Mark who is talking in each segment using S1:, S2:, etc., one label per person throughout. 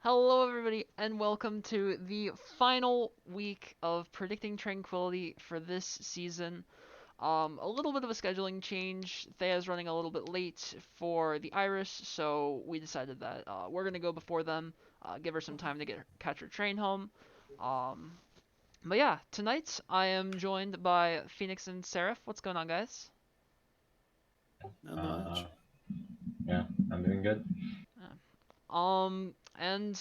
S1: Hello, everybody, and welcome to the final week of predicting Tranquility for this season. A little bit of a scheduling change. Thea's running a little bit late for the Iris, so we decided that we're gonna go before them, give her some time to catch her train home. Um, but yeah, tonight I am joined by Phoenix and Seraph. What's going on, guys?
S2: Not
S3: Uh,
S2: much.
S3: yeah, I'm doing good.
S1: And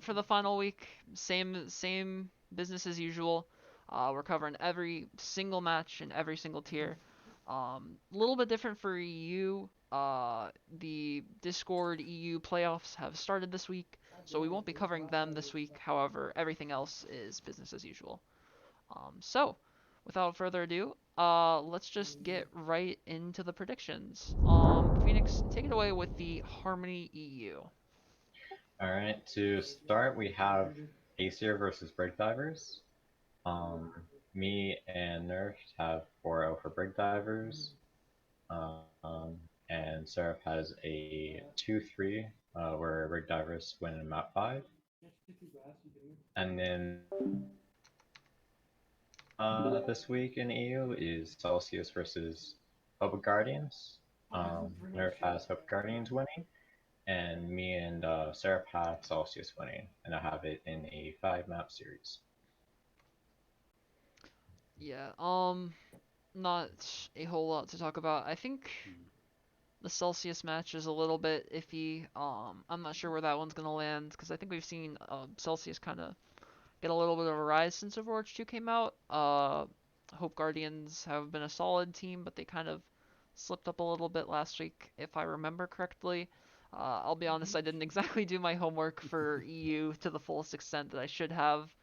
S1: for the final week, same business as usual. We're covering every single match in every single tier. A little bit different for EU. The Discord EU playoffs have started this week, so we won't be covering them this week. However, everything else is business as usual. So, without further ado, let's just get right into the predictions. Phoenix, take it away with the Harmony EU.
S3: All right, to start, we have Acer versus Brig Divers. Um, Me and Nerf have 4-0 for Brig Divers. Um, and Seraph has a 2-3 where Brig Divers win in map 5. And then this week in EU is Celsius versus Hope Guardians. Nerf has Hope Guardians winning. And me and Seraph have Celsius winning, and I have it in a 5 map series.
S1: Yeah, not a whole lot to talk about. I think the Celsius match is a little bit iffy. I'm not sure where that one's gonna land because I think we've seen Celsius kind of get a little bit of a rise since Overwatch 2 came out. Hope Guardians have been a solid team, but they kind of slipped up a little bit last week, if I remember correctly. I'll be honest, I didn't exactly do my homework for EU to the fullest extent that I should have.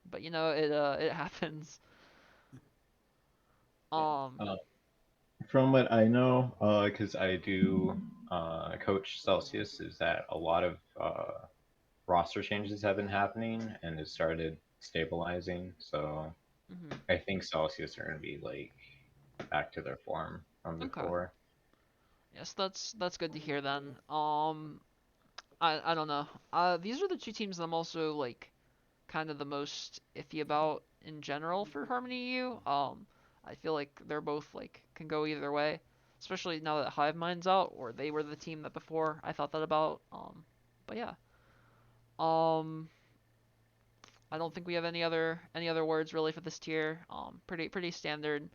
S1: But it happens. Um,
S3: Uh, from what I know, because I do coach Celsius, is that a lot of roster changes have been happening and it started stabilizing. So
S1: mhm.
S3: I think Celsius are going to be like back to their form from
S1: Okay.
S3: before.
S1: Yes, that's good to hear then. I don't know. These are the two teams that I'm also like kind of the most iffy about in general for Harmony U. I feel like they're both like can go either way, especially now that Hive Mind's out, or they were the team that before I thought that about. But yeah. Um, I don't think we have any other words really for this tier. Pretty standard.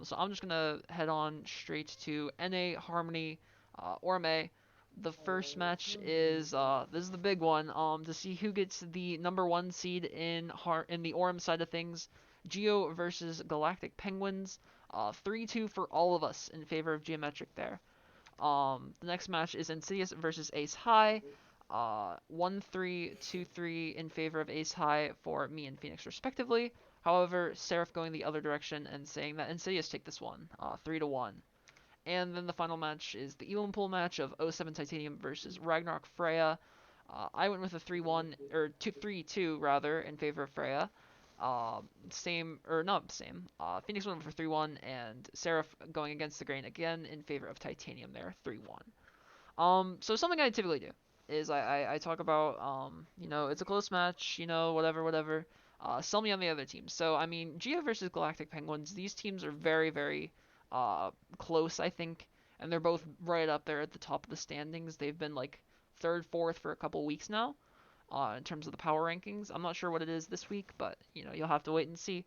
S1: So I'm just gonna head on straight to NA Harmony, Orme. The first match is this is the big one. To see who gets the number one seed in the Orm side of things. Geo versus Galactic Penguins. 3-2 for all of us in favor of Geometric there. The next match is Insidious versus Ace High. 1-3, 2-3 in favor of Ace High for me and Phoenix respectively. However, Seraph going the other direction and saying that Insidious take this one, 3-1. And then the final match is the Elam Pool match of O7 Titanium versus Ragnarok Freya. I went with a 3-1 or 2-3-2 rather in favor of Freya. Same or not same. Phoenix went for 3-1 and Seraph going against the grain again in favor of Titanium there 3-1. So something I typically do is I talk about it's a close match, whatever. Sell me on the other teams. So I mean Geo versus Galactic Penguins, these teams are very uh close I think, and they're both right up there at the top of the standings. They've been like third, fourth for a couple weeks now. In terms of the power rankings, I'm not sure what it is this week, but you'll have to wait and see.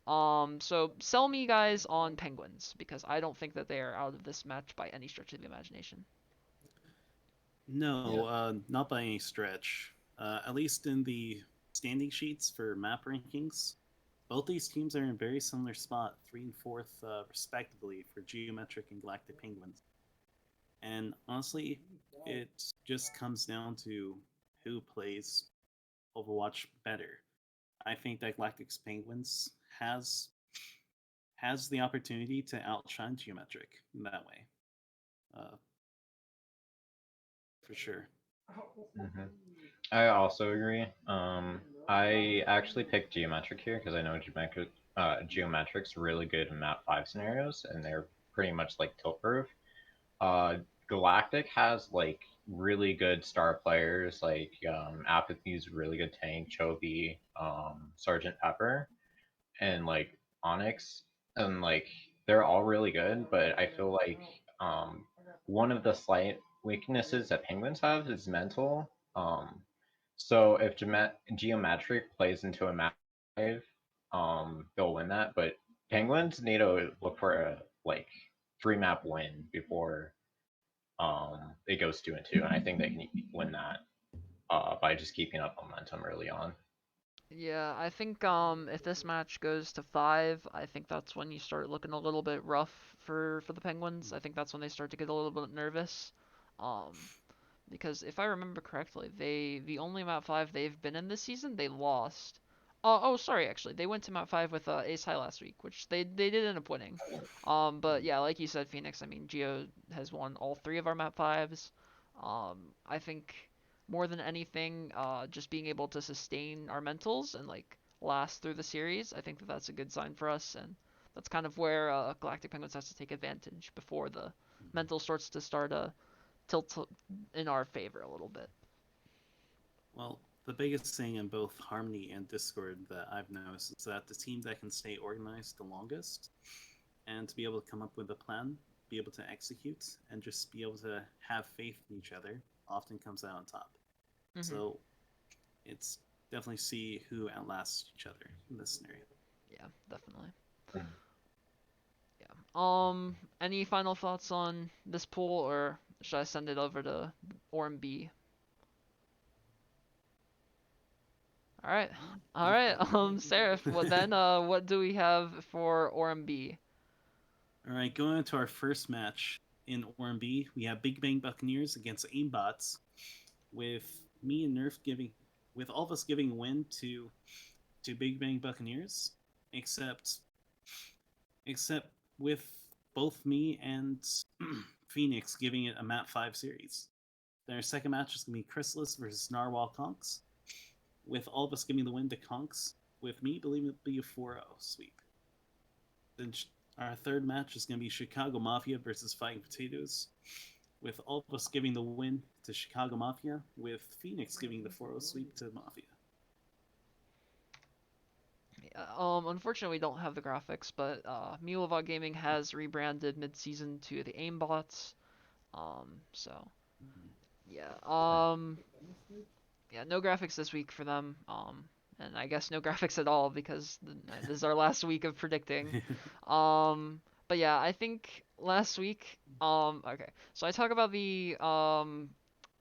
S1: So sell me guys on Penguins because I don't think that they are out of this match by any stretch of the imagination.
S2: No, not by any stretch. At least in the standing sheets for map rankings, both these teams are in a very similar spot, three and fourth, respectively, for Geometric and Galactic Penguins. And honestly, it just comes down to who plays Overwatch better. I think that Galactic's Penguins has the opportunity to outshine Geometric in that way, uh, for sure.
S3: Hmm. I also agree. I actually picked Geometric here because I know Geometric's really good in map 5 scenarios, and they're pretty much like tilt proof. Uh, Galactic has like really good star players like Apathy's really good tank, Chovy, Sergeant Pepper, and like Onyx, and like they're all really good. But I feel like one of the slight weaknesses that Penguins have is mental. So if Geometric plays into a map, they'll win that. But Penguins need to look for a like 3 map win before it goes 2-2, and I think they can win that by just keeping up momentum early on.
S1: Yeah, I think if this match goes to 5, I think that's when you start looking a little bit rough for the Penguins. I think that's when they start to get a little bit nervous. Um, because if I remember correctly, the only map 5 they've been in this season, they lost. Oh, sorry, actually, they went to map 5 with Ace High last week, which they did end up winning. But yeah, like you said, Phoenix. I mean, Geo has won all 3 of our map 5s. I think more than anything, just being able to sustain our mentals and like last through the series, I think that that's a good sign for us, and that's kind of where Galactic Penguins has to take advantage before the mental starts to start tilt in our favor a little bit.
S2: Well, the biggest thing in both Harmony and Discord that I've noticed is that the team that can stay organized the longest and to be able to come up with a plan, be able to execute, and just be able to have faith in each other often comes out on top.
S1: Hmm.
S2: So it's definitely see who outlasts each other in this scenario.
S1: Yeah, definitely.
S3: Mhm.
S1: Yeah. Any final thoughts on this pool, or should I send it over to Orm B? All right. All
S2: You've
S1: right.
S2: got it.
S1: Seraph, what then? What do we have for Orm B?
S2: All right, going into our first match in ORMB, we have Big Bang Buccaneers against Aimbots, with me and Nerf giving, with all of us giving a win to Big Bang Buccaneers, except except with both me and Phoenix giving it a map 5 series. Then our second match is going to be Chrysalis versus Narwhal Conks, with all of us giving the win to Conks, with me believing it will be a 4-0 sweep. Then our third match is going to be Chicago Mafia versus Fighting Potatoes, with all of us giving the win to Chicago Mafia, with Phoenix giving the 4-0 sweep to Mafia.
S1: Yeah, unfortunately, we don't have the graphics, but Milovog Gaming has rebranded mid-season to the Aimbots. So yeah. Yeah, no graphics this week for them. And I guess no graphics at all because this is our last week of predicting. But yeah, I think last week. Okay, so I talk about the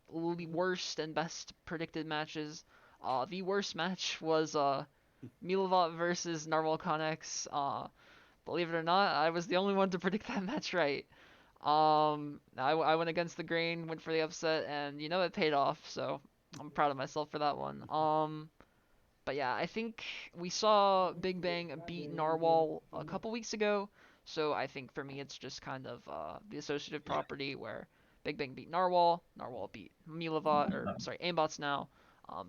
S1: worst and best predicted matches. The worst match was Milovat versus Narwhal Connex. Believe it or not, I was the only one to predict that match right. I went against the grain, went for the upset, and it paid off. So I'm proud of myself for that one. But yeah, I think we saw Big Bang beat Narwhal a couple weeks ago. So I think for me it's just kind of the associative property where Big Bang beat Narwhal, Narwhal beat Milavot, or sorry, Aimbots now.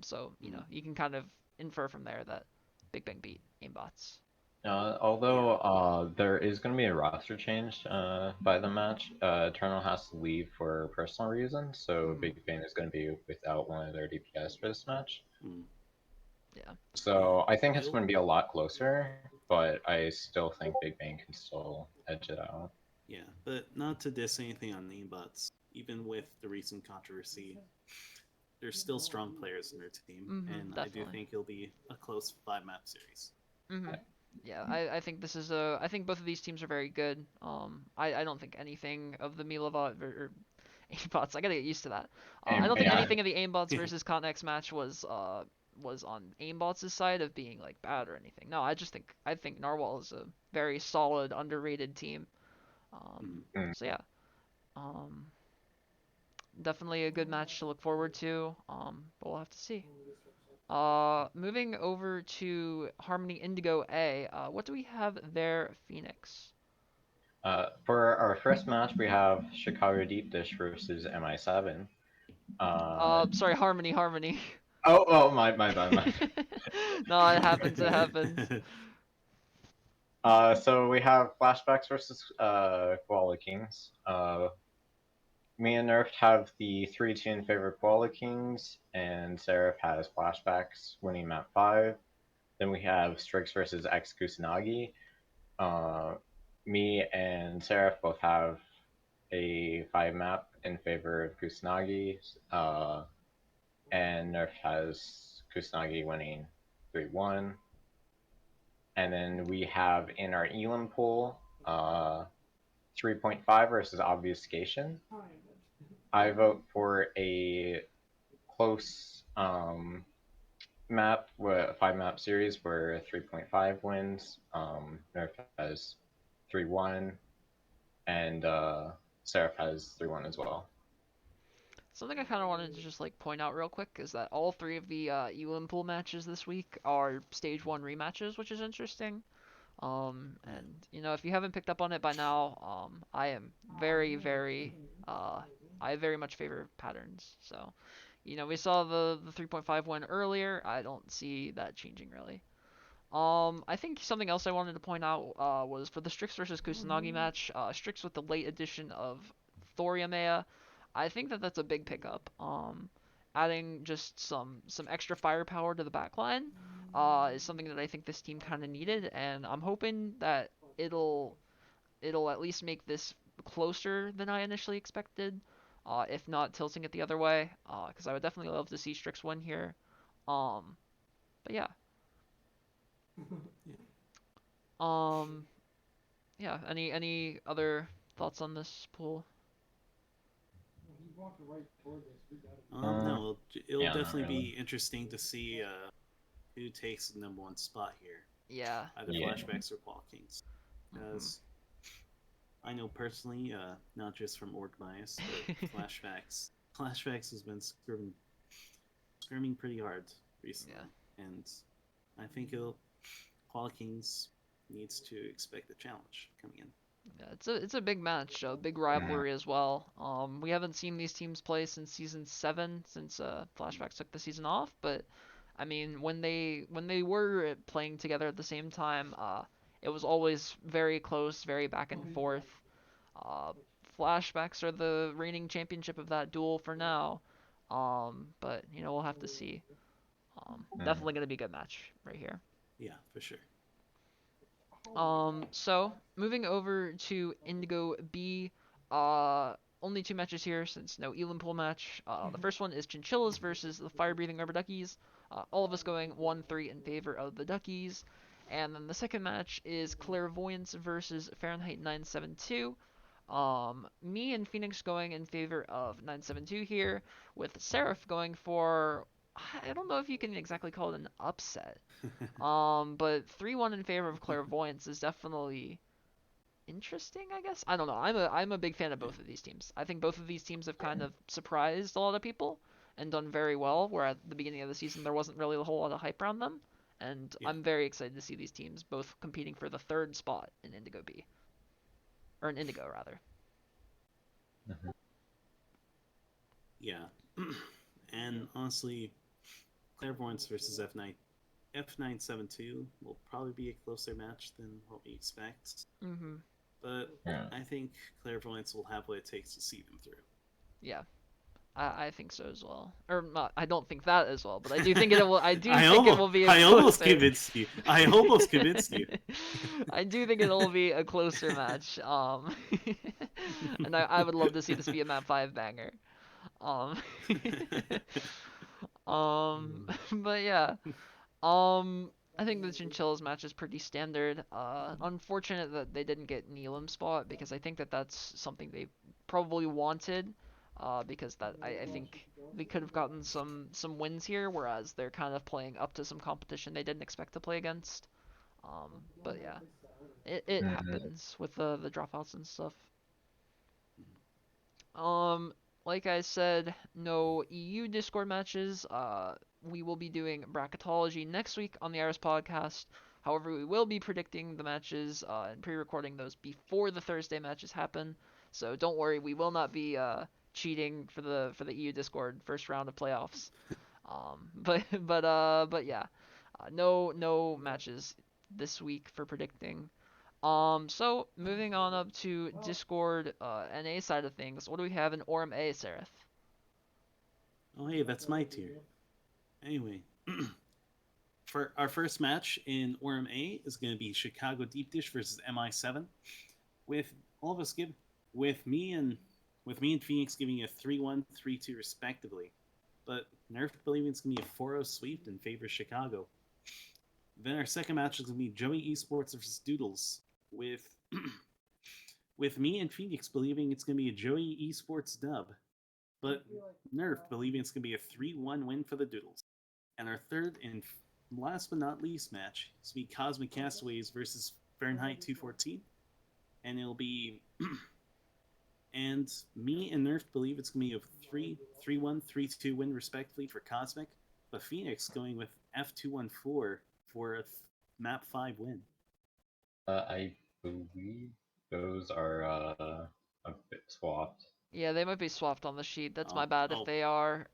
S1: So you can kind of infer from there that Big Bang beat Aimbots.
S2: Yeah.
S3: Although there is going to be a roster change by the match, Eternal has to leave for personal reasons, so
S1: Hmm.
S3: Big Bang is going to be without one of their DPS for this match.
S2: Mm.
S1: Yeah.
S2: Yeah.
S3: So I think it's
S2: It'll,
S3: going to be a lot closer, but I still think Big Bang can still edge it out.
S2: yeah, but not to diss anything on Namebots. Even with the recent controversy, there's still strong players in their team, and I do
S1: Definitely.
S2: think it'll be a close 5 map series.
S1: Hmm. Yeah, I think this is I think both of these teams are very good. I don't think anything of the Milavot or aimbots. I gotta get used to that. I
S3: And
S1: don't think
S3: yeah,
S1: anything of the aimbots versus Connex match was on aimbots' side of being like bad or anything. No, I think Narwhal is a very solid, underrated team.
S2: Mm.
S1: So yeah, um, definitely a good match to look forward to. But we'll have to see. Moving over to Harmony Indigo A. What do we have there, Phoenix?
S3: for our first match, we have Chicago Deep Dish versus MI7.
S1: Sorry, Harmony.
S3: Oh, my bad, my bad.
S1: No, it happens. It happens.
S3: So we have Flashbacks versus Koala Kings. Me and Nerf have the 3-2 in favor of Koala Kings, and Seraph has Flashbacks winning map 5. Then we have Strix versus X Kusanagi. Uh, Me and Seraph both have a 5 map in favor of Kusanagi, and Nerf has Kusanagi winning 3-1. And then we have in our Elam pool 3.5 versus Obfuscation. I vote for a close map, a 5 map series where 3.5 wins. Nerf has 3-1, and Seraph has 3-1 as well.
S1: Something I kind of wanted to just like point out real quick is that all three of the Elam pool matches this week are stage one rematches, which is interesting.
S2: Yeah.
S1: And if you haven't picked up on it by now, I am very, very, uh, I very much favor patterns. So, we saw the 3.5 win earlier. I don't see that changing really. I think something else I wanted to point out was for the Strix versus Kusanagi match, Strix with the late addition of Thoriumea. I think that that's a big pickup. Adding just some extra firepower to the backline is something that I think this team kind of needed, and I'm hoping that it'll it'll at least make this closer than I initially expected. If not tilting it the other way, because I would definitely love to see Strix win here. Um, but yeah.
S2: Yeah.
S1: Um, yeah. Any other thoughts on this pool?
S3: Uh,
S2: No, it'll
S3: yeah, not
S2: definitely
S3: really.
S2: be interesting to see who takes the number one spot here,
S1: Yeah.
S2: either
S3: Yeah.
S2: Flashbacks or Paul Kings.
S1: Mhm.
S2: Because I know personally, not just from org bias, but Flashbacks has been screaming pretty hard
S1: Yeah.
S2: recently, and I think Paul Kings needs to expect a challenge coming in.
S1: Yeah, it's a big match, a big
S3: Mhm.
S1: rivalry as well. We haven't seen these teams play since season 7, since Flashbacks took the season off. But I mean, when they were playing together at the same time, it was always very close, very back and forth. Uh, Flashbacks are the reigning championship of that duel for now. But we'll have to see.
S3: Mhm.
S1: Definitely gonna be a good match right here.
S2: Yeah, for sure.
S1: So moving over to Indigo B, only two matches here since no Elam Pool match. The first one is Chinchillas versus the Fire Breathing Rubber Duckies. All of us going 1-3 in favor of the Duckies. And then the second match is Clairvoyance versus Fahrenheit 972. Me and Phoenix going in favor of 972 here, with Seraph going for, I don't know if you can exactly call it an upset. But 3-1 in favor of Clairvoyance is definitely interesting, I guess. I don't know. I'm a big fan of
S2: Yeah,
S1: both of these teams. I think both of these teams have kind of surprised a lot of people and done very well, where at the beginning of the season there wasn't really a whole lot of hype around them. And
S2: yeah,
S1: I'm very excited to see these teams both competing for the third spot in Indigo B. Or in Indigo, rather.
S3: Mhm.
S2: yeah. And honestly, Clairvoyance versus F972 will probably be a closer match than what we expect.
S1: Mm-hmm.
S2: But
S3: Yeah.
S2: I think Clairvoyance will have what it takes to see them
S1: Yeah. I think so as well. Or not, I don't think that as well, but I do think it
S2: through.
S1: will. I do think it will be a
S2: I almost
S1: closer.
S2: convinced you. I almost convinced you.
S1: I do think it'll be a closer match. And I would love to see this be a map 5 banger. Um, but yeah. Um, I think the Chinchillas match is pretty standard. Unfortunate that they didn't get Neelam spot because I think that that's something they probably wanted. Because that I think they could have gotten some wins here, whereas they're kind of playing up to some competition they didn't expect to play against. But yeah, it
S3: Mhm.
S1: happens with the dropouts and stuff. Um, like I said, no EU Discord matches. We will be doing bracketology next week on the Iris podcast. However, we will be predicting the matches and pre-recording those before the Thursday matches happen. So don't worry, we will not be cheating for the EU Discord first round of playoffs. But yeah, no matches this week for predicting. So moving on up to Discord, NA side of things, what do we have in Orem A, Seraph?
S2: Oh, hey, that's my tier. Anyway, for our first match in Orem A is going to be Chicago Deep Dish versus MI7, with all of us give with me and Phoenix giving a 3-1, 3-2 respectively. But Nerf believing it's going to be a 4-0 sweep in favor of Chicago. Then our second match is going to be Joey Esports versus Doodles, with with me and Phoenix believing it's going to be a Joey Esports dub, but Nerf believing it's going to be a 3-1 win for the Doodles. And our third and last but not least match is going to be Cosmic Castaways versus Fahrenheit 214, and it'll be and me and Nerf believe it's going to be a 3-1, 3-2 win respectively for Cosmic, but Phoenix going with F214 for a map 5 win.
S3: I believe those are a bit swapped.
S1: Yeah, they might be swapped on the sheet. That's my
S2: Oh,
S1: bad if
S2: oh,
S1: they are.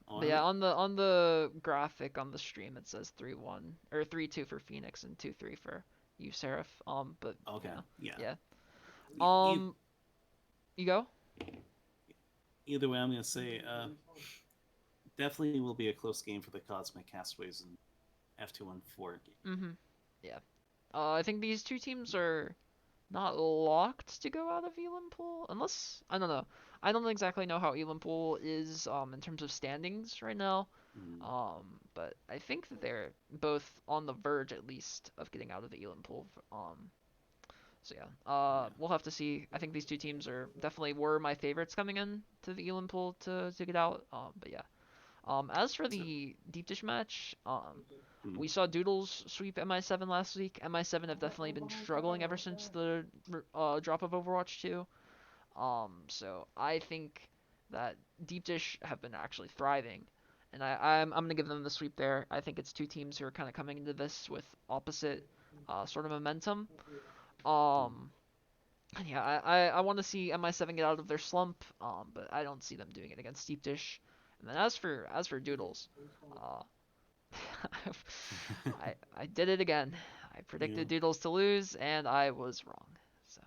S2: oh,
S1: But
S2: are
S1: yeah,
S2: they?
S1: on the graphic on the stream it says 3-1 or 3-2 for Phoenix and 2-3 for you, Seraph. But
S2: Okay,
S1: yeah,
S2: yeah.
S1: yeah.
S2: E- e-
S1: Um, you go.
S2: Either way, I'm going to say definitely will be a close game for the Cosmic Castaways and F214 game.
S1: Mhm. Yeah. I think these two teams are not locked to go out of Elim Pool, unless I don't know. I don't exactly know how Elim Pool is in terms of standings right now.
S2: Mm,
S1: But I think that they're both on the verge at least of getting out of the Elim Pool. So yeah,
S2: yeah.
S1: we'll have to see. I think these two teams are definitely were my favorites coming in to the Elim Pool to get out. But yeah. As for
S2: So,
S1: the deep dish match,
S2: mm,
S1: we saw Doodles sweep MI7 last week. MI7 have definitely been struggling ever since the drop of Overwatch 2. So I think that Deep Dish have been actually thriving, and I'm gonna give them the sweep there. I think it's two teams who are kind of coming into this with opposite sort of momentum.
S2: mm.
S1: Um, and yeah, I want to see MI7 get out of their slump, but I don't see them doing it against Deep Dish. And then as for Doodles, uh, I did it again. I
S2: Yeah.
S1: predicted Doodles to lose, and I was wrong. So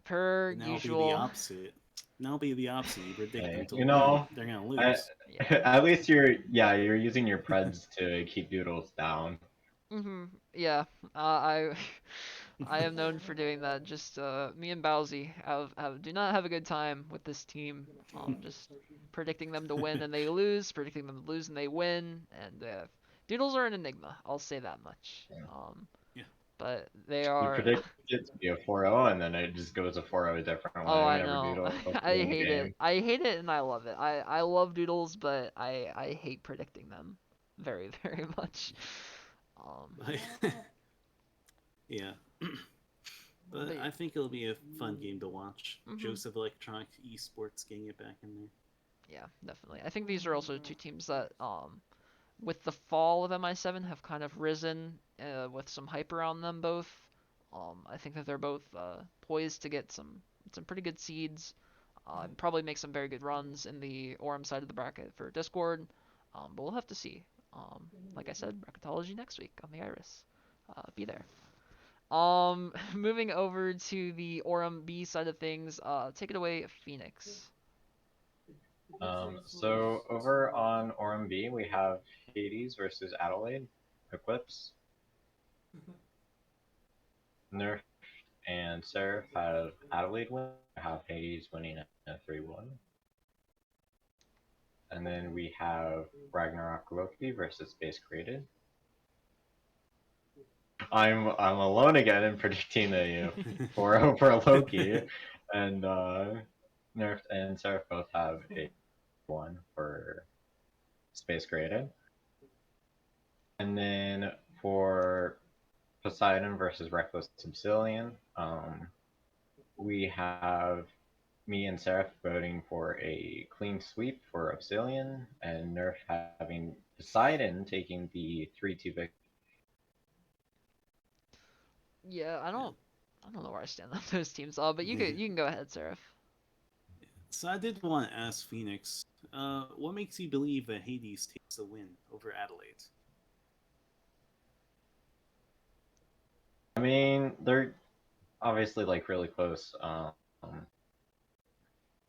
S1: per
S2: And now be the
S1: usual,
S2: opposite. Now be the opposite. You predict them
S3: Hey,
S2: to
S3: you
S2: win.
S3: know,
S2: They're gonna
S3: I,
S2: lose.
S1: yeah.
S3: at least you're using your preds to keep Doodles down.
S1: Yeah. I I am known for doing that. Just me and Bowsy do not have a good time with this team. Just predicting them to win and they lose, predicting them to lose and they win, and Doodles are an enigma. I'll say that much.
S2: Yeah.
S1: But they
S3: You
S1: are.
S3: predict it to be a 4-0, and then it just goes a 4-0 a different
S1: Oh,
S3: way
S1: I
S3: whenever
S1: know.
S3: Doodles
S1: I
S3: win the
S1: hate it.
S3: game.
S1: I hate it and I love it. I love Doodles, but I hate predicting them very very much. Um,
S2: But yeah. But
S1: but
S2: I think it'll be a fun game to watch.
S1: mhm.
S2: Joseph Electronic Esports getting it back in there.
S1: Yeah, definitely. I think these are also two teams that with the fall of MI7 have kind of risen with some hype around them both. I think that they're both poised to get some pretty good seeds. And probably make some very good runs in the Orem side of the bracket for Discord. But we'll have to see. Like I said, bracketology next week on the Iris. Be there. Moving over to the Orem B side of things. Take it away, Phoenix.
S3: So over on ORMB, we have Hades versus Adelaide, Eclipse. Nerf and Seraph have Adelaide win. I have Hades winning a 3-1. And then we have Ragnarok Loki versus Space Created. I'm alone again in predicting a 4-0 for Loki, and Nerf and Seraph both have a 1 for Space Created. And then for Poseidon versus Reckless Obsidian, we have me and Seraph voting for a clean sweep for Obsidian, and Nerf having Poseidon taking the 3-2 victory.
S1: Yeah,
S2: Yeah.
S1: I don't know where I stand on those teams. But you can go ahead, Seraph.
S2: So I did want to ask Phoenix, what makes you believe that Hades takes the win over Adelaide?
S3: I mean, they're obviously like really close.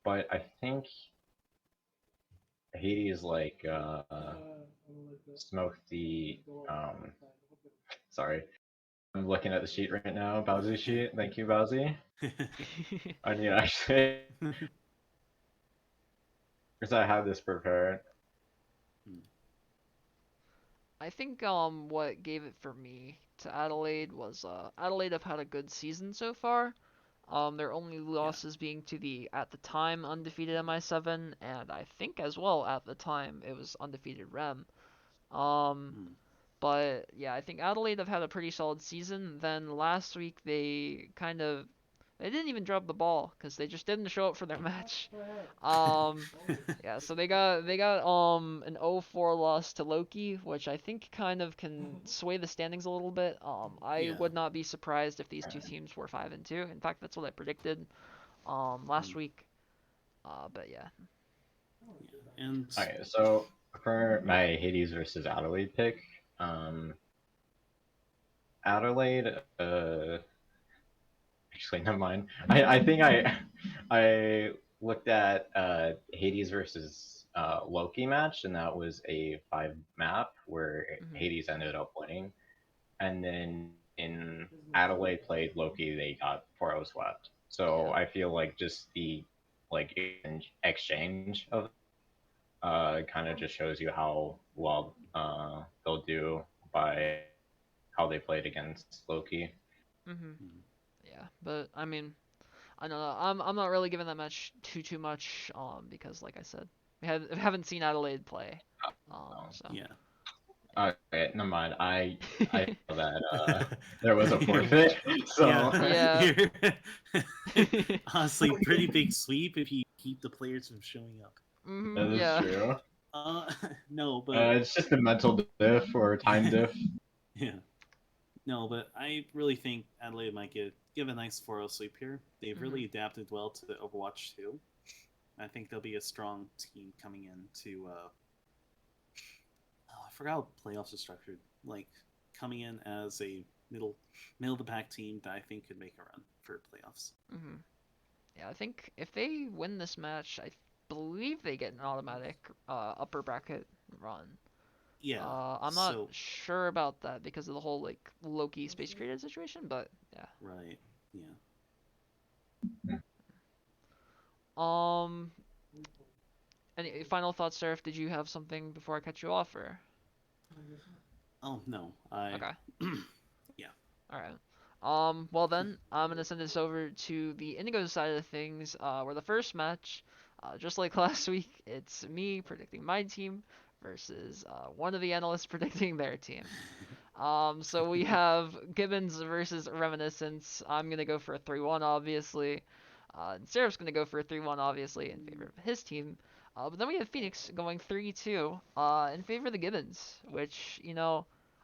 S3: But I think Hades like smoked the um. Sorry, I'm looking at the sheet right now. Bowsy sheet. Thank you, Bowsy. I need to actually because I had this prepared.
S1: I think what gave it for me to Adelaide was Adelaide have had a good season so far. Their only
S2: Yeah.
S1: losses being to the at the time undefeated MI7, and I think as well at the time it was undefeated Rem. Um,
S2: Mm.
S1: but yeah, I think Adelaide have had a pretty solid season. Then last week they didn't even drop the ball because they just didn't show up for their match. Um, yeah, so they got an 0-4 loss to Loki, which I think kind of can sway the standings a little bit. I
S2: Yeah.
S1: would not be surprised if these two teams were 5-2. In fact, that's what I predicted last
S2: Mm.
S1: week. But yeah.
S2: Yeah. And
S3: Okay, so for my Hades versus Adelaide pick, um, Adelaide, actually, never mind. I think I looked at Hades versus Loki match, and that was a 5 map where
S1: Mhm.
S3: Hades ended up winning. And then in Adelaide played Loki, they got 4-0 swept. So
S1: Yeah.
S3: I feel like just the like exchange of kind of just shows you how well they'll do by how they played against Loki.
S1: Mhm.
S2: mm.
S1: Yeah, but I mean, I don't know. I'm not really giving that match too much because like I said, we haven't seen Adelaide play. So
S2: Yeah.
S3: Okay, never mind. I
S1: yeah.
S3: feel that there was a forfeit,
S2: Yeah.
S3: so
S1: Yeah.
S2: You're honestly pretty big sweep if you keep the players from showing up.
S3: that is
S1: Yeah.
S3: true.
S2: Uh, no, but
S3: It's just a mental diff or time diff.
S2: yeah. No, but I really think Adelaide might give a nice 4-0 sweep here. They've
S1: Mhm.
S2: really adapted well to Overwatch 2. I think they'll be a strong team coming in to. Oh, I forgot how playoffs are structured. Like coming in as a middle of the pack team that I think could make a run for playoffs.
S1: Mhm. Yeah, I think if they win this match, I believe they get an automatic upper bracket run.
S2: Yeah.
S1: I'm not
S2: So
S1: sure about that because of the whole like Loki space created situation, but yeah.
S2: right. Yeah.
S1: Um, any final thoughts, Seraph? Did you have something before I cut you off, or?
S2: Oh no. I.
S1: Okay.
S2: Yeah.
S1: All right. Well then, I'm gonna send this over to the Indigo side of things, where the first match, just like last week, it's me predicting my team versus one of the analysts predicting their team. So we have Gibbons versus Reminiscence. I'm gonna go for a 3-1, obviously. And Seraph's gonna go for a 3-1, obviously, in favor of his team. But then we have Phoenix going 3-2, in favor of the Gibbons, which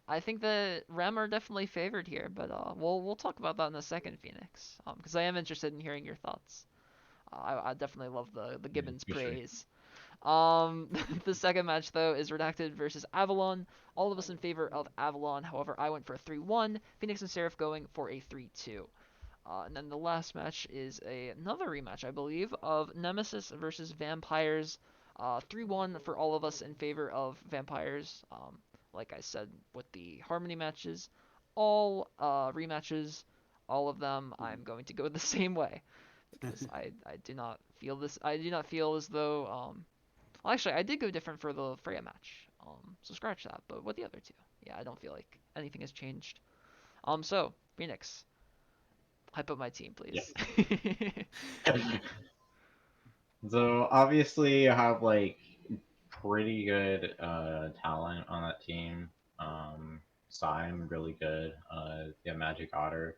S1: I think that Rem are definitely favored here. But we'll talk about that in a second, Phoenix. Because I am interested in hearing your thoughts. I definitely love the Gibbons
S3: For sure.
S1: praise. The second match though is Redacted versus Avalon. All of us in favor of Avalon. However, I went for a 3-1. Phoenix and Seraph going for a 3-2. And then the last match is another rematch, I believe, of Nemesis versus Vampires. 3-1 for all of us in favor of Vampires. Like I said with the Harmony matches, all rematches, all of them, I'm going to go the same way because I do not feel this. I do not feel as though well, actually, I did go different for the Freya match. So scratch that. But with the other two, yeah, I don't feel like anything has changed. So Phoenix, hype up my team, please.
S3: Yes. So obviously you have like pretty good talent on that team. Sim really good. Yeah, Magic Otter,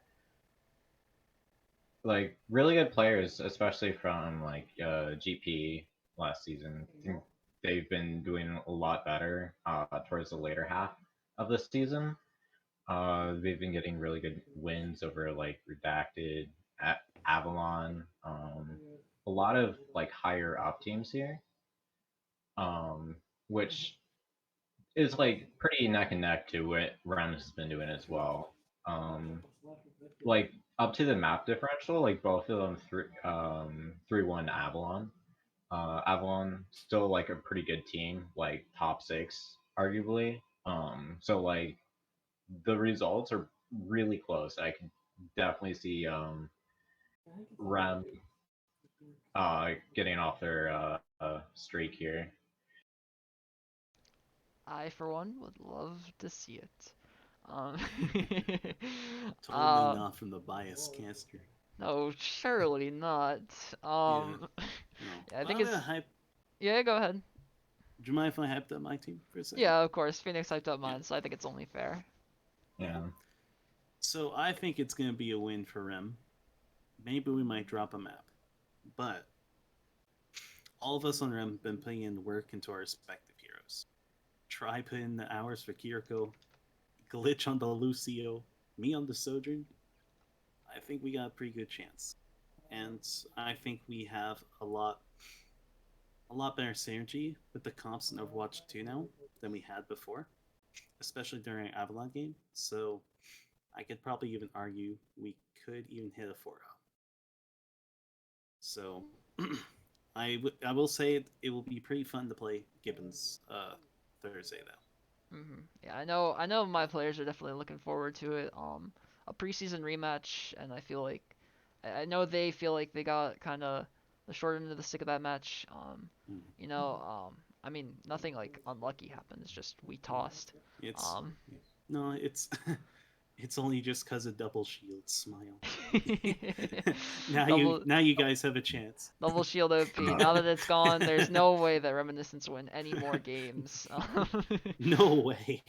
S3: like really good players, especially from like GP last season. I think they've been doing a lot better towards the later half of the season. They've been getting really good wins over like Redacted, Avalon, a lot of like higher up teams here, um, which is like pretty neck and neck to what Rems has been doing as well. Um, like up to the map differential, like both of them 3-1 Avalon. Avalon still like a pretty good team, like top six arguably. So like the results are really close. I can definitely see Rem getting off their streak here.
S1: I, for one, would love to see it. Um,
S2: Totally
S1: uh,
S2: not from the biased caster.
S1: no, surely not.
S2: Yeah.
S1: Um,
S2: No.
S1: yeah, I think
S2: I'm gonna
S1: it's.
S2: hype.
S1: Yeah, go ahead.
S2: Do you mind if I hyped up my team for a second?
S1: Yeah, of course. Phoenix hyped up
S2: Yeah.
S1: mine, so I think it's only fair.
S3: Yeah.
S2: So I think it's gonna be a win for Rem. Maybe we might drop a map, but all of us on Rem have been putting in work into our respective heroes. Try put in the hours for Kiriko, glitch on the Lucio, me on the Sojourn. I think we got a pretty good chance, and I think we have a lot better synergy with the comps in Overwatch 2 now than we had before, especially during Avalon game. So I could probably even argue we could even hit a 4-0. So I will say it will be pretty fun to play Gibbons Thursday though.
S1: Yeah, I know my players are definitely looking forward to it. A preseason rematch, and I feel like I know they feel like they got kind of the short end of the stick of that match.
S2: Mm.
S1: I mean, nothing like unlucky happened. It's just we tossed.
S2: It's
S1: Um,
S2: no, it's it's only just because of double shield smile.
S1: double
S2: Now you guys have a chance.
S1: double shield OP.
S3: Uh,
S1: Now that it's gone, there's no way that Reminiscence win any more games.
S2: No way.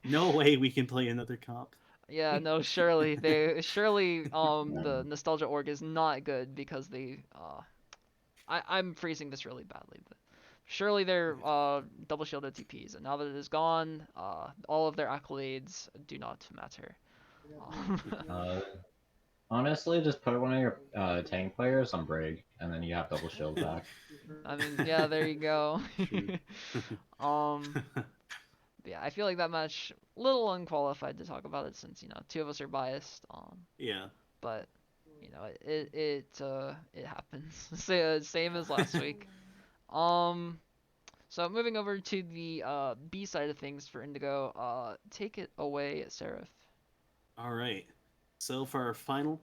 S2: No way we can play another comp.
S1: Yeah, no, surely the nostalgia org is not good because I'm phrasing this really badly, but surely they're double shielded TPs, and now that it is gone, all of their accolades do not matter.
S3: uh, Honestly, just put one of your tank players on Brig, and then you have double shield back.
S1: I mean, yeah, there you go.
S2: True.
S1: um, yeah, I feel like that match little unqualified to talk about it since two of us are biased.
S2: Yeah.
S1: But it happens. Same as last week. Um, so moving over to the B side of things for Indigo, take it away, Seraph.
S2: All right. So for our final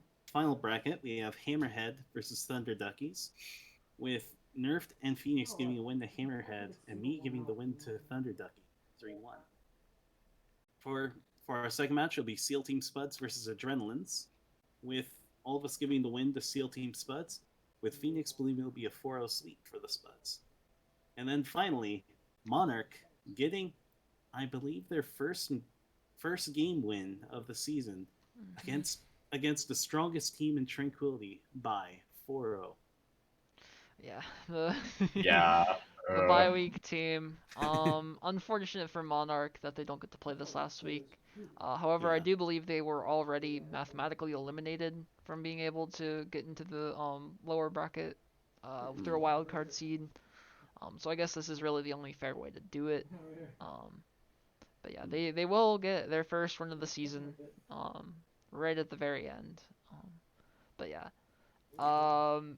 S2: bracket, we have Hammerhead versus Thunder Duckies, with Nerfed and Phoenix giving a win to Hammerhead, and me giving the win to Thunder Ducky, 3-1. For for our second match, it'll be SEAL Team Spuds versus Adrenalines, with all of us giving the win to SEAL Team Spuds, with Phoenix believing it'll be a 4-0 sweep for the Spuds. And then finally, Monarch getting, I believe, their first game win of the season
S1: Hmm.
S2: against the strongest team in Tranquility by 4-0.
S1: Yeah, the
S3: Yeah.
S1: the bye week team. Unfortunate for Monarch that they don't get to play this last week. However, I
S2: Yeah.
S1: do believe they were already mathematically eliminated from being able to get into the lower bracket through a
S2: Mm.
S1: wild card seed. So I guess this is really the only fair way to do it. Um, but yeah, they will get their first win of the season, um, right at the very end. But yeah, um,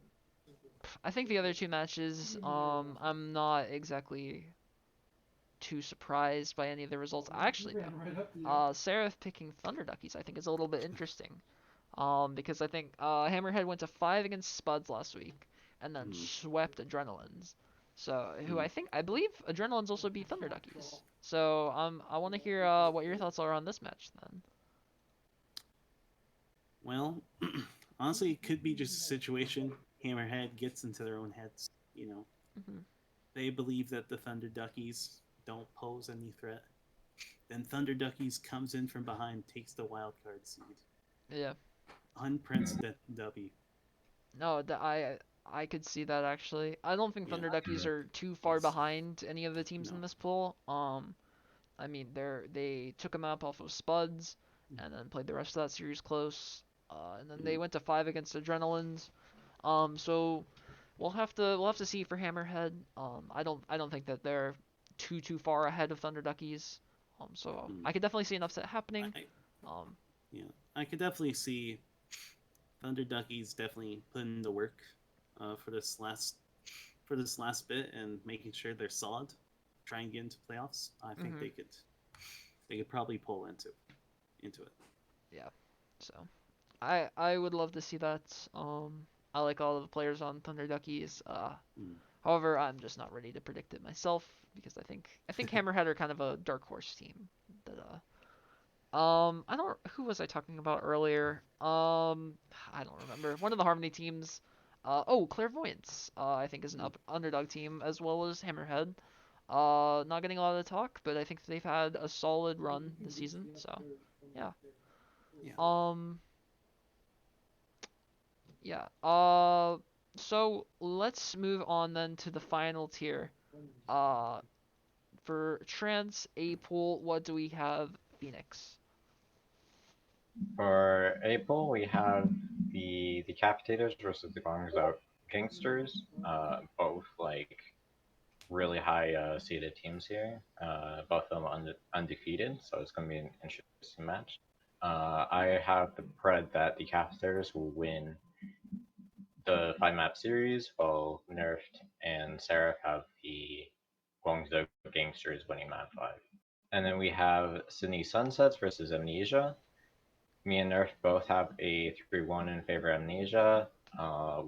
S1: I think the other two matches, I'm not exactly too surprised by any of the results. I actually know. Seraph picking Thunder Duckies, I think, is a little bit interesting. Because I think Hammerhead went to 5 against Spuds last week, and then
S2: Mm.
S1: swept Adrenalines. So, who
S2: Mm.
S1: I believe Adrenalines also beat Thunder Duckies. So, I want to hear what your thoughts are on this match then.
S2: Well, honestly, it could be just a situation Hammerhead gets into their own heads.
S1: Hmm.
S2: They believe that the Thunder Duckies don't pose any threat. Then Thunder Duckies comes in from behind, takes the wild card seed.
S1: Yeah.
S2: Unprecedented W.
S1: No, I could see that actually. I don't think
S2: Yeah.
S1: Thunder Duckies are too far
S2: It's
S1: behind any of the teams in
S2: no.
S1: this pool. I mean they took them up off of Spuds, and then played the rest of that series close. And then they
S2: Mm.
S1: went to 5 against Adrenalines. So we'll have to see for Hammerhead. I don't think that they're too far ahead of Thunder Duckies. So
S2: Mm.
S1: I could definitely see an upset happening.
S2: I
S1: Um,
S2: Yeah, I could definitely see Thunder Duckies definitely putting the work for this last bit and making sure they're solid, try and get into playoffs. I think
S1: Mm-hmm.
S2: they could probably pull into it.
S1: Yeah. So I would love to see that. I like all of the players on Thunder Duckies.
S2: Mm.
S1: However, I'm just not ready to predict it myself because I think Hammerhead are kind of a dark horse team. That I don't. Who was I talking about earlier? I don't remember. One of the Harmony teams. Oh, Clairvoyance. I think is an underdog team as well as Hammerhead. Not getting a lot of talk, but I think they've had a solid run this season. So yeah.
S2: Yeah,
S1: Um. Yeah. So let's move on then to the final tier. Uh. For Trans A pool, what do we have? Phoenix.
S3: For April, we have the Decapitators versus the Guangzhou Gangsters. Both like really high seeded teams here. Both of them undefeated, so it's going to be an interesting match. I have the pred that the Decapitators will win the 5 map series, while Nerfed and Seraph have the Guangzhou Gangsters winning map 5. And then we have Sydney Sunsets versus Amnesia. Me and Nerf both have a 3-1 in favor of Amnesia,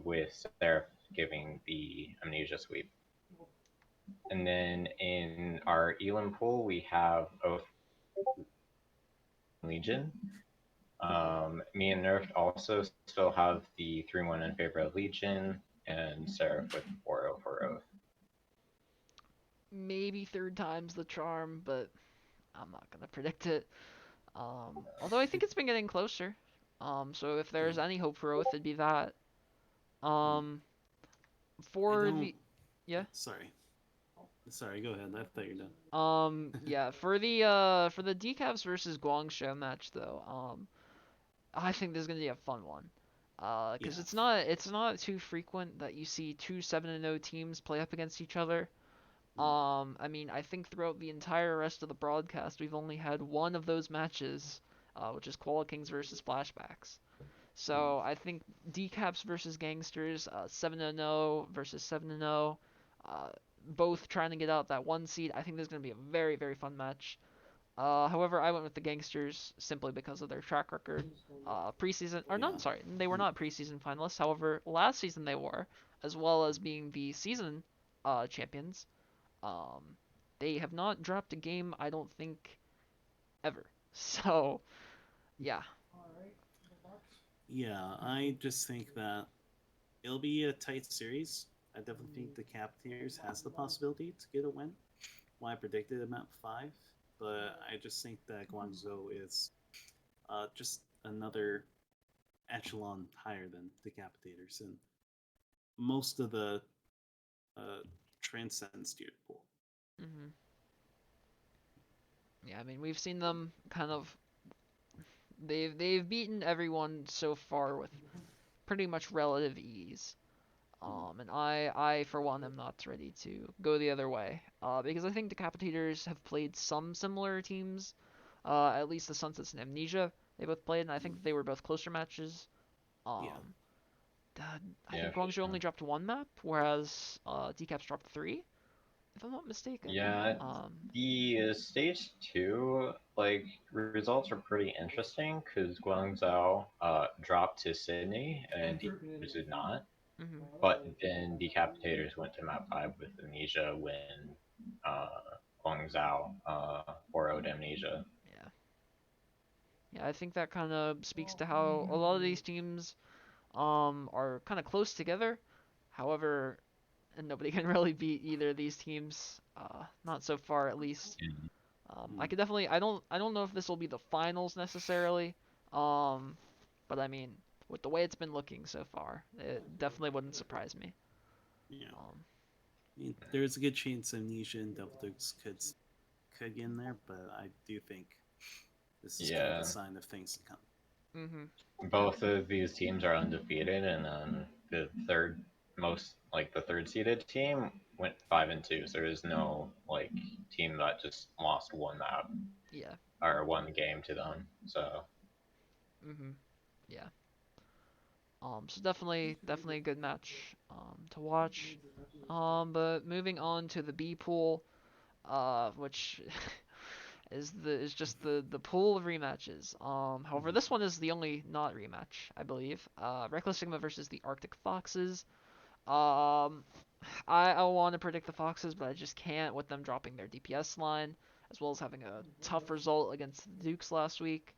S3: with Seraph giving the Amnesia sweep. And then in our Elam pool, we have Oath Legion. Me and Nerf also still have the 3-1 in favor of Legion, and Seraph with 4-0 for Oath.
S1: Maybe third time's the charm, but I'm not gonna predict it. Although I think it's been getting closer. So if
S2: yeah.
S1: there's any hope for Oath, it'd be that.
S2: Mm.
S1: Um,
S2: I
S1: for
S2: don't.
S1: the yeah.
S2: Sorry. Go ahead. I thought you're done.
S1: Yeah, for the Decavs versus Guangzhou match though, I think this is gonna be a fun one. Because
S2: Yeah.
S1: it's not too frequent that you see two 7-0 teams play up against each other.
S2: Mm.
S1: I mean, I think throughout the entire rest of the broadcast, we've only had one of those matches, which is Koala Kings versus Flashbacks.
S2: Mm.
S1: So I think Decaps versus Gangsters, 7-0 versus 7-0, both trying to get out that one seed. I think this is going to be a very, very fun match. However, I went with the Gangsters simply because of their track record. Preseason, or
S2: Yeah.
S1: not, sorry, they were
S2: Mm.
S1: not preseason finalists. However, last season they were, as well as being the season champions. Um, they have not dropped a game, I don't think, ever. So, yeah.
S2: Yeah. I just think that it'll be a tight series. I definitely think the Capitairs has the possibility to get a win. Why I predicted a map 5, but I just think that Guangzhou is just another echelon higher than Decapitators, and most of the uh, transcends tiered pool.
S1: hmm Yeah, I mean, we've seen them kind of. They've beaten everyone so far with pretty much relative ease. And I for one am not ready to go the other way. Because I think Decapitators have played some similar teams. At least the Sunsets and Amnesia they both played, and I think they were both closer matches.
S2: Yeah,
S1: Um, I
S3: Yeah,
S1: think
S3: for
S1: Guangzhou
S3: sure.
S1: only dropped one map, whereas Decaps dropped three, if I'm not mistaken.
S3: Yeah,
S1: Um,
S3: the stage two results are pretty interesting because Guangzhou dropped to Sydney and Decapitators did not.
S1: mhm,
S3: But then Decapitators went to map 5 with Amnesia when uh, Guangzhou 4-0'd Amnesia.
S1: yeah, yeah, I think that kind of speaks to how a lot of these teams are kind of close together. However, and nobody can really beat either of these teams. Not so far, at least. I
S2: mm,
S1: could definitely. I don't know if this will be the finals necessarily. Um, but I mean, with the way it's been looking so far, it definitely wouldn't surprise me.
S2: yeah.
S1: Um,
S2: I mean, there's a good chance Amnesia and Devil Dukes could get in there, but I do think this is kind of a
S3: Yeah,
S2: sign of things to come.
S1: mhm. Yeah.
S3: both of these teams are undefeated, and the third seeded team went 5-2. So there is no team that just lost one map
S1: Yeah.
S3: or one game to them. So
S1: Mhm. Yeah. So definitely a good match to watch. But moving on to the B pool, which is just the pool of rematches. However, this one is the only not rematch, I believe. Reckless Sigma versus the Arctic Foxes. Um, I want to predict the Foxes, but I just can't with them dropping their DPS line, as well as having a tough result against the Dukes last week.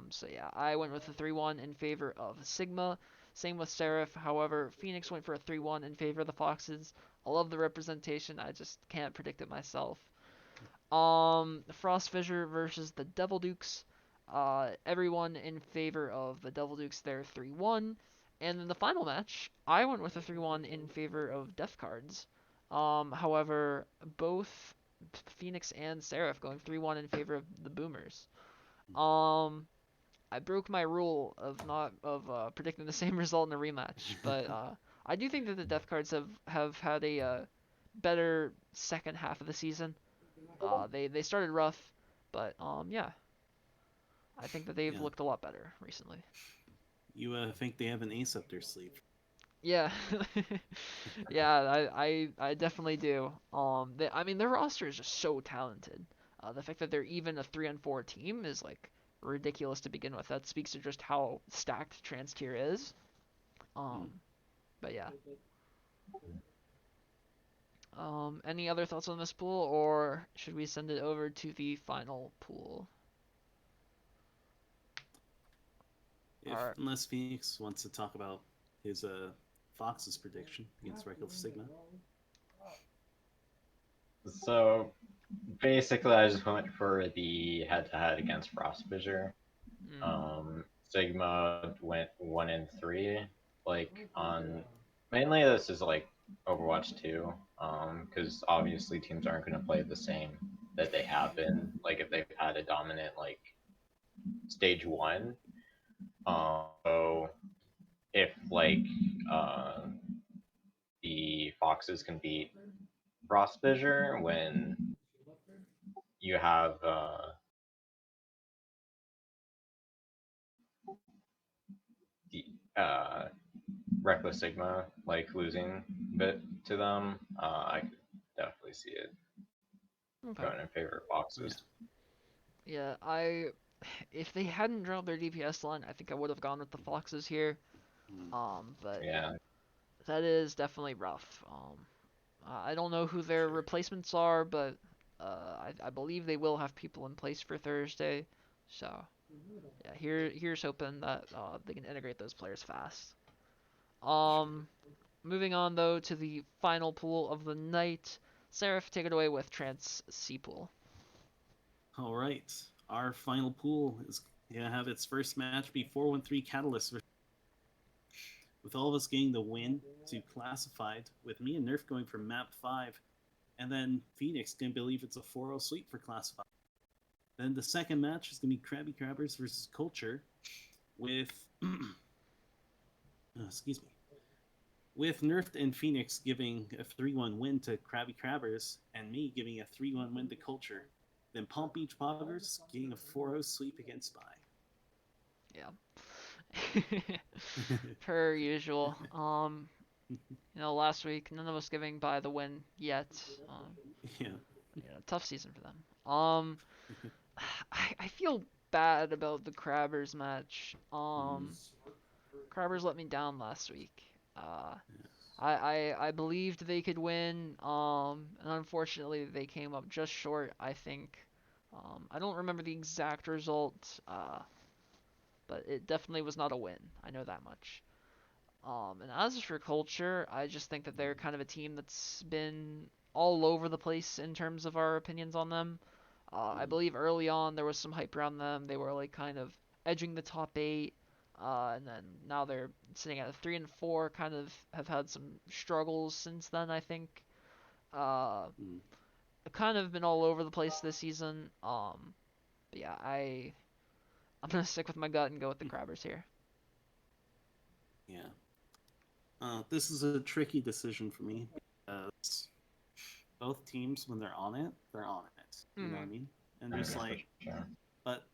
S1: So yeah, I went with a 3-1 in favor of Sigma. Same with Seraph. However, Phoenix went for a 3-1 in favor of the Foxes. I love the representation. I just can't predict it myself. Frost Fissure versus the Devil Dukes. Everyone in favor of the Devil Dukes there 3-1. And in the final match, I went with a 3-1 in favor of Death Cards. However, both Phoenix and Seraph going 3-1 in favor of the Boomers. Um, I broke my rule of not of predicting the same result in a rematch, but I do think that the Death Cards have had a better second half of the season. They started rough, but yeah, I think that they've
S2: Yeah.
S1: looked a lot better recently.
S2: You think they have an ace up their sleeve?
S1: Yeah, yeah, I definitely do. I mean, their roster is just so talented. The fact that they're even a 3-4 team is like ridiculous to begin with. That speaks to just how stacked Trans tier is.
S2: Hmm.
S1: Um, but yeah. Any other thoughts on this pool, or should we send it over to the final pool?
S2: If
S1: Alright.
S2: unless Phoenix wants to talk about his Fox's prediction against Regular Sigma.
S3: So basically, I just went for the head-to-head against Frost Fissure.
S1: Mm,
S3: Sigma went 1-3. Like on mainly this is like Overwatch 2, because obviously teams aren't going to play the same that they have been. Like if they've had a dominant like stage one. So if like uh, the Foxes can beat Frost Fissure when you have the Reckless Sigma like losing a bit to them, I could definitely see it
S1: okay.
S3: going in favor of
S2: Yeah.
S3: Foxes.
S1: Yeah, if they hadn't dropped their DPS line, I think I would have gone with the Foxes here.
S2: Hmm.
S1: But
S3: Yeah.
S1: that is definitely rough. I don't know who their replacements are, but I believe they will have people in place for Thursday. So yeah, here's hoping that they can integrate those players fast. Um, Moving on though to the final pool of the night. Seraph, take it away with Trans C pool.
S2: All right. Our final pool is gonna have its first match be 413 Catalyst, with all of us getting the win to classified, with me and Nerf going for map 5, and then Phoenix can believe it's a 4-0 sweep for classified. Then the second match is gonna be Krabby Crabbers versus Culture, with excuse me, with Nerf and Phoenix giving a 3-1 win to Krabby Crabbers, and me giving a 3-1 win to Culture. Then Palm Beach Poggers getting a 4-0 sweep against Spy.
S1: Yeah. Per usual. Last week none of us giving by the win yet. Um,
S2: Yeah.
S1: Tough season for them. I feel bad about the Crabbers match.
S2: Mm,
S1: Crabbers let me down last week. Uh,
S2: yeah.
S1: I believed they could win. And unfortunately they came up just short. I think. I don't remember the exact result. But it definitely was not a win. I know that much. And as for Culture, I just think that they're kind of a team that's been all over the place in terms of our opinions on them. I
S2: Mm,
S1: believe early on there was some hype around them. They were like kind of edging the top eight, and then now they're sitting at 3-4. Kind of have had some struggles since then. I think. Uh,
S2: mm,
S1: kind of been all over the place this season. But yeah, I'm gonna stick with my gut and go with the Crabbers here.
S2: yeah. This is a tricky decision for me because both teams, when they're on it, they're on it. You know what I
S1: Mhm.
S2: mean? And just
S3: Yeah, for
S2: like,
S3: sure.
S2: but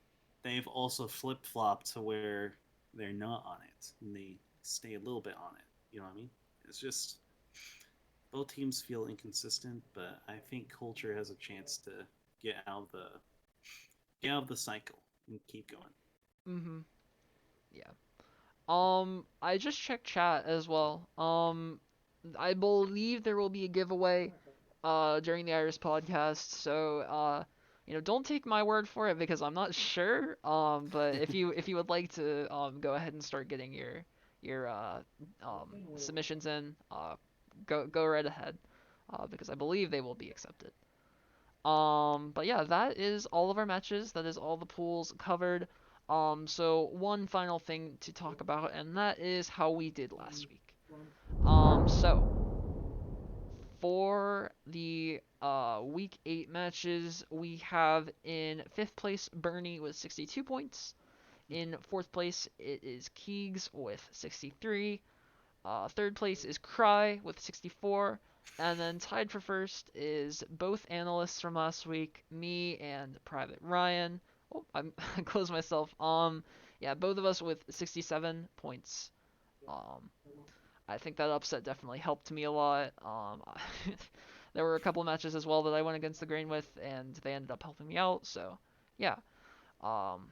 S2: they've also flip flopped to where they're not on it and they stay a little bit on it. You know what I mean? It's just both teams feel inconsistent, but I think culture has a chance to get out of the get out of the cycle and keep going.
S1: Mhm. Yeah. I just checked chat as well. I believe there will be a giveaway during the Iris podcast. So don't take my word for it because I'm not sure. But if you would like to go ahead and start getting your submissions in, go right ahead. Because I believe they will be accepted. But yeah, that is all of our matches. That is all the pools covered. So one final thing to talk about, and that is how we did last week. So for the week 8 matches, we have in 5th place Bernie with 62 points. In 4th place, it is Keegs with 63. 3rd place is Cry with 64. And then tied for first is both analysts from last week, me and Private Ryan. Oh, I closed myself. Yeah, both of us with 67 points. Um, I think that upset definitely helped me a lot. There were a couple matches as well that I went against the grain with, and they ended up helping me out. So, yeah. Um,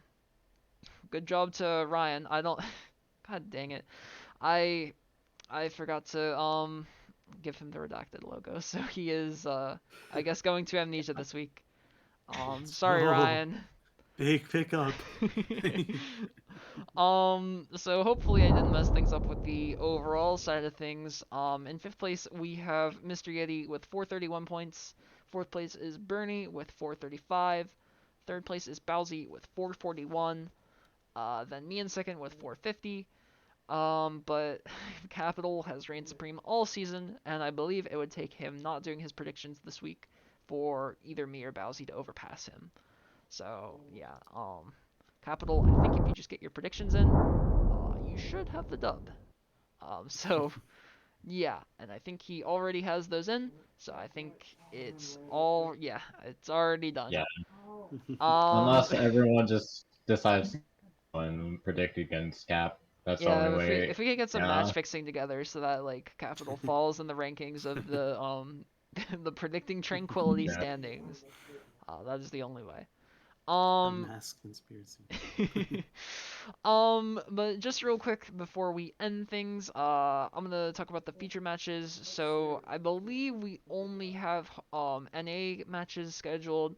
S1: good job to Ryan. I don't. God dang it. I I forgot to give him the redacted logo, so he is I guess going to Amnesia this week. Sorry
S2: Oh,
S1: Ryan.
S2: big pickup.
S1: So hopefully I didn't mess things up with the overall side of things. In 5th place we have Mr. Yeti with 431 points. 4th place is Bernie with 435. 3rd place is Bowsy with 441. Then me in 2nd with 450. But Capital has reigned supreme all season, and I believe it would take him not doing his predictions this week for either me or Bowsy to overpass him. So yeah, Capital, I think if you just get your predictions in, you should have the dub. So yeah, and I think he already has those in, so I think it's already done.
S3: Yeah,
S1: Um,
S3: unless everyone just decides to go and predict against Cap. That's the only
S1: Yeah, if we
S3: way.
S1: if we could get some match
S3: Yeah,
S1: fixing together so that like Capital falls in the rankings of the the predicting Tranquility
S3: yeah,
S1: standings, that is the only way.
S2: A
S1: Um,
S2: mass conspiracy.
S1: but just real quick before we end things, I'm gonna talk about the feature matches. So I believe we only have NA matches scheduled.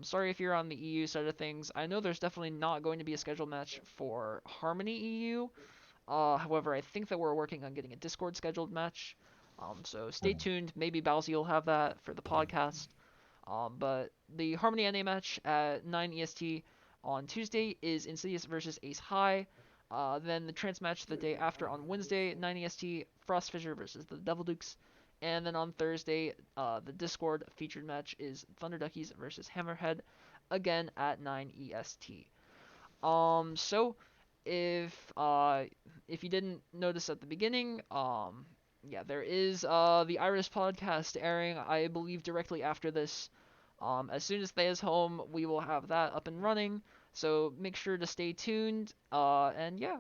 S1: Sorry if you're on the EU side of things. I know there's definitely not going to be a scheduled match for Harmony EU. However, I think that we're working on getting a Discord scheduled match. So stay tuned. Maybe Bowsy will have that for the podcast. But the Harmony NA match at 9 EST on Tuesday is Insidious versus Ace High. Then the trans match the day after on Wednesday, 9 EST, Frost Fissure versus the Devil Dukes. And then on Thursday, the Discord featured match is Thunder Duckies versus Hammerhead, again at 9 EST. So if you didn't notice at the beginning, yeah, there is the Iris podcast airing, I believe, directly after this. As soon as Thea's home, we will have that up and running. So make sure to stay tuned. And yeah,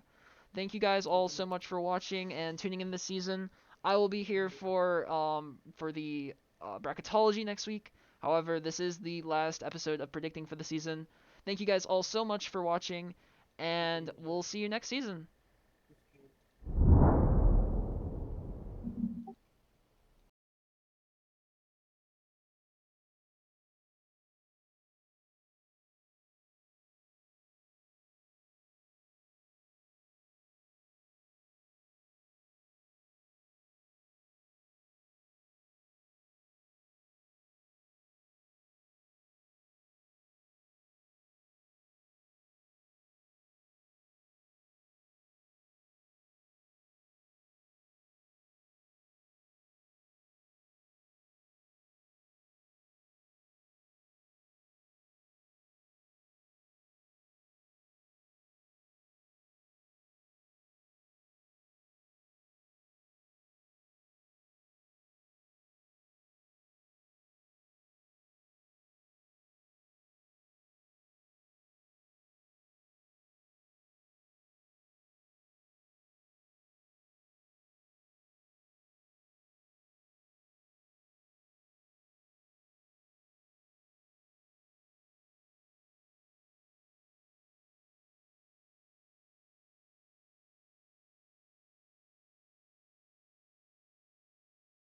S1: thank you guys all so much for watching and tuning in this season. I will be here for the bracketology next week. However, this is the last episode of predicting for the season. Thank you guys all so much for watching, and we'll see you next season.